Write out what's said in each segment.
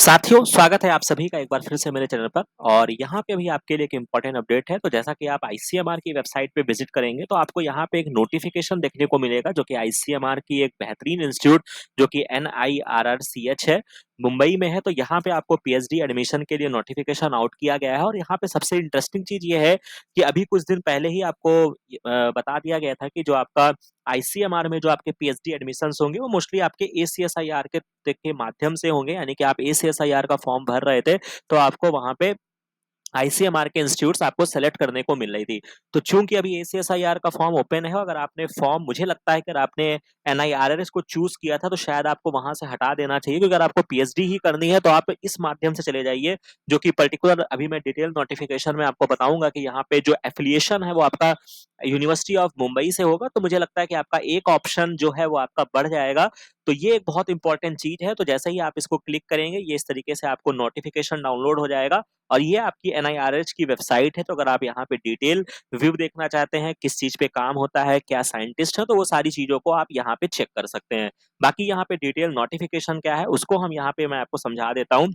साथियों, स्वागत है आप सभी का एक बार फिर से मेरे चैनल पर और यहाँ पे भी आपके लिए एक इम्पोर्टेंट अपडेट है। तो जैसा कि आप आईसीएमआर की वेबसाइट पे विजिट करेंगे तो आपको यहाँ पे एक नोटिफिकेशन देखने को मिलेगा जो कि आईसीएमआर की एक बेहतरीन इंस्टीट्यूट जो कि NIRRCH है, मुंबई में है। तो यहाँ पे आपको पीएचडी एडमिशन के लिए नोटिफिकेशन आउट किया गया है और यहाँ पे सबसे इंटरेस्टिंग चीज़ ये है कि अभी कुछ दिन पहले ही आपको बता दिया गया था कि जो आपका आईसीएमआर में जो आपके पीएचडी एडमिशंस होंगे वो मोस्टली आपके एसीएसआईआर के माध्यम से होंगे, यानी कि आप एसीएसआईआर का फॉर्म भर रहे थे तो आपको वहां पे आईसीएमआर के इंस्टीट्यूट्स आपको सेलेक्ट करने को मिल रही थी। तो चूंकि अभी एसीएसआईआर का फॉर्म ओपन है, अगर आपने फॉर्म, मुझे लगता है कि अगर आपने एनआईआरएस को चूज किया था तो शायद आपको वहां से हटा देना चाहिए, क्योंकि अगर आपको पीएचडी ही करनी है तो आप इस माध्यम से चले जाइए, जो कि पर्टिकुलर अभी मैं डिटेल नोटिफिकेशन में आपको बताऊंगा कि यहाँ पे जो एफिलिएशन है वो आपका यूनिवर्सिटी ऑफ मुंबई से होगा। तो मुझे लगता है कि आपका एक ऑप्शन जो है वो आपका बढ़ जाएगा। तो ये एक बहुत इंपॉर्टेंट चीज है। तो जैसे ही आप इसको क्लिक करेंगे ये इस तरीके से आपको नोटिफिकेशन डाउनलोड हो जाएगा और ये आपकी एनआईआरएच की वेबसाइट है। तो अगर आप यहाँ पे डिटेल व्यू देखना चाहते हैं, किस चीज पे काम होता है, क्या साइंटिस्ट है, तो वो सारी चीजों को आप यहाँ पे चेक कर सकते हैं। बाकी यहाँ पे डिटेल नोटिफिकेशन क्या है उसको हम यहाँ पे मैं आपको समझा देता हूँ।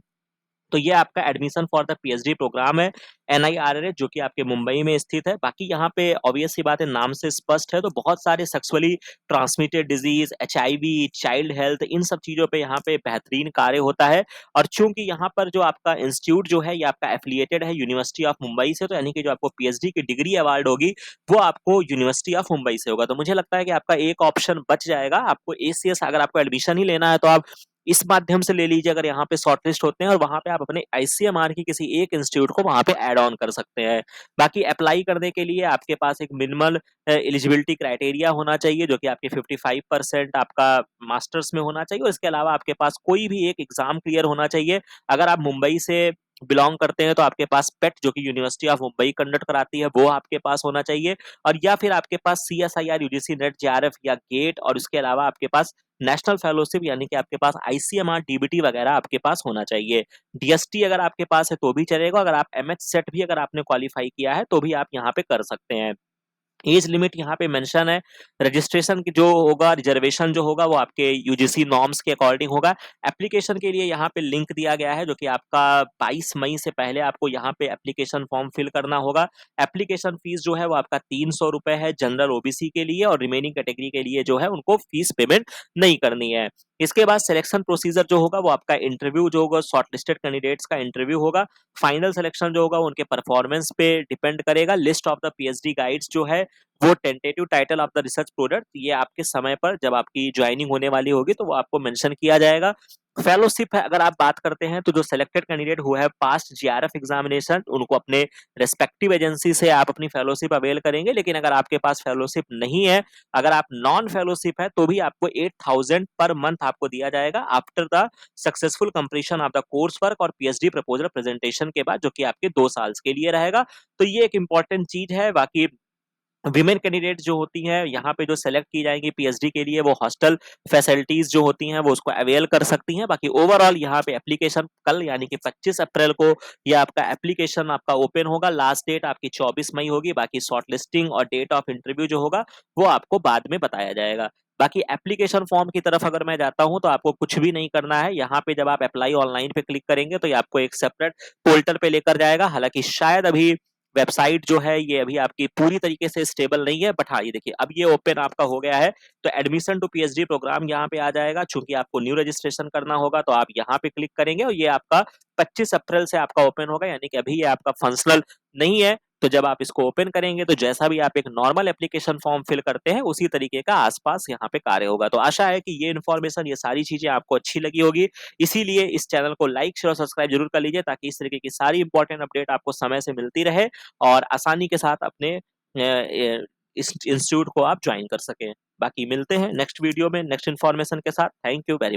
तो ये आपका admission for the PhD program है एनआईआरएच, जो कि आपके मुंबई में स्थित है। बाकी यहाँ पे ऑब्वियस सी बात है, नाम से स्पष्ट है, तो बहुत सारे sexually transmitted disease, HIV, child health, इन सब चीजों पे यहाँ पे बेहतरीन कार्य होता है। और चूंकि यहाँ पर जो आपका इंस्टीट्यूट जो है ये आपका एफिलिएटेड है यूनिवर्सिटी ऑफ मुंबई से, तो यानी कि जो आपको पीएचडी की डिग्री अवार्ड होगी वो आपको यूनिवर्सिटी ऑफ मुंबई से होगा। तो मुझे लगता है कि आपका एक ऑप्शन बच जाएगा। आपको एसीएस, अगर आपको एडमिशन ही लेना है तो आप इस माध्यम से ले लीजिए, अगर यहाँ पे शॉर्टलिस्ट होते हैं, और वहां पे आप अपने आईसीएमआर की किसी एक इंस्टीट्यूट को वहां पे ऐड ऑन कर सकते हैं। बाकी अप्लाई करने के लिए आपके पास एक मिनिमल एलिजिबिलिटी क्राइटेरिया होना चाहिए, जो कि आपके 55% आपका मास्टर्स में होना चाहिए, और इसके अलावा आपके पास कोई भी एक एग्जाम क्लियर होना चाहिए। अगर आप मुंबई से बिलोंग करते हैं तो आपके पास पेट, जो कि यूनिवर्सिटी ऑफ मुंबई कंडक्ट कराती है, वो आपके पास होना चाहिए। और या फिर आपके पास सीएसआईआर, यूजीसी नेट, जेआरएफ या गेट, और उसके अलावा आपके पास नेशनल फेलोशिप, यानी कि आपके पास आईसीएमआर, डीबीटी वगैरह आपके पास होना चाहिए। डीएसटी अगर आपके पास है तो भी चलेगा। अगर आप एमएच सेट भी अगर आपने क्वालिफाई किया है तो भी आप यहाँ पे कर सकते हैं। एज लिमिट यहाँ पे मेंशन है। रजिस्ट्रेशन की जो होगा, रिजर्वेशन जो होगा वो आपके यूजीसी नॉर्म्स के अकॉर्डिंग होगा। एप्लीकेशन के लिए यहाँ पे लिंक दिया गया है, जो कि आपका 22 मई से पहले आपको यहाँ पे एप्लीकेशन फॉर्म फिल करना होगा। एप्लीकेशन फीस जो है वो आपका 300 रुपए है जनरल ओबीसी के लिए, और रिमेनिंग कैटेगरी के लिए जो है उनको फीस पेमेंट नहीं करनी है। इसके बाद सिलेक्शन प्रोसीजर जो होगा वो आपका इंटरव्यू जो होगा, शॉर्टलिस्टेड कैंडिडेट्स का इंटरव्यू होगा। फाइनल सिलेक्शन जो होगा वो उनके परफॉर्मेंस पे डिपेंड करेगा। List of the PhD guides जो है वो tentative title of the research product, ये आपके समय पर जब आपकी ज्वाइनिंग होने वाली होगी तो वो आपको मेंशन किया जाएगा। फेलोशिप है, अगर आप बात करते हैं तो जो selected candidate who have past JRF examination, उनको अपने रेस्पेक्टिव एजेंसी से आप अपनी फेलोशिप अवेल करेंगे। लेकिन अगर आपके पास फेलोशिप नहीं है, अगर आप नॉन फेलोशिप है, तो भी आपको 8000 पर मंथ आपको दिया जाएगा after the successful completion of the course work और पीएचडी प्रपोजल प्रेजेंटेशन के बाद, जो कि आपके 2 साल के लिए रहेगा। तो ये एक इंपॉर्टेंट चीज है। बाकी विमेन कैंडिडेट जो होती हैं यहाँ पे जो सेलेक्ट की जाएंगी पीएचडी के लिए, वो हॉस्टल फैसिलिटीज जो होती हैं वो उसको अवेल कर सकती हैं। बाकी ओवरऑल यहाँ पे एप्लीकेशन कल यानी कि 25 अप्रैल को ये आपका एप्लीकेशन आपका ओपन होगा। लास्ट डेट आपकी 24 मई होगी। बाकी शॉर्टलिस्टिंग और डेट ऑफ इंटरव्यू जो होगा वो आपको बाद में बताया जाएगा। बाकी एप्लीकेशन फॉर्म की तरफ अगर मैं जाता हूं तो आपको कुछ भी नहीं करना है। यहाँ पे जब आप अप्लाई ऑनलाइन पे क्लिक करेंगे तो ये आपको एक सेपरेट पोर्टल पे लेकर जाएगा। हालांकि शायद अभी वेबसाइट जो है ये अभी आपकी पूरी तरीके से स्टेबल नहीं है, बट हाँ ये देखिए अब ये ओपन आपका हो गया है। तो एडमिशन टू पीएचडी प्रोग्राम यहाँ पे आ जाएगा। चूंकि आपको न्यू रजिस्ट्रेशन करना होगा तो आप यहाँ पे क्लिक करेंगे और ये आपका 25 अप्रैल से आपका ओपन होगा, यानी कि अभी ये आपका फंक्शनल नहीं है। तो जब आप इसको ओपन करेंगे तो जैसा भी आप एक नॉर्मल एप्लीकेशन फॉर्म फिल करते हैं उसी तरीके का आसपास यहाँ पे कार्य होगा। तो आशा है कि ये इन्फॉर्मेशन, ये सारी चीजें आपको अच्छी लगी होगी। इसीलिए इस चैनल को लाइक, शेयर और सब्सक्राइब जरूर कर लीजिए, ताकि इस तरीके की सारी इंपॉर्टेंट अपडेट आपको समय से मिलती रहे और आसानी के साथ अपने इस इंस्टीट्यूट को आप ज्वाइन कर सकें। बाकी मिलते हैं नेक्स्ट वीडियो में नेक्स्ट इन्फॉर्मेशन के साथ। Thank you very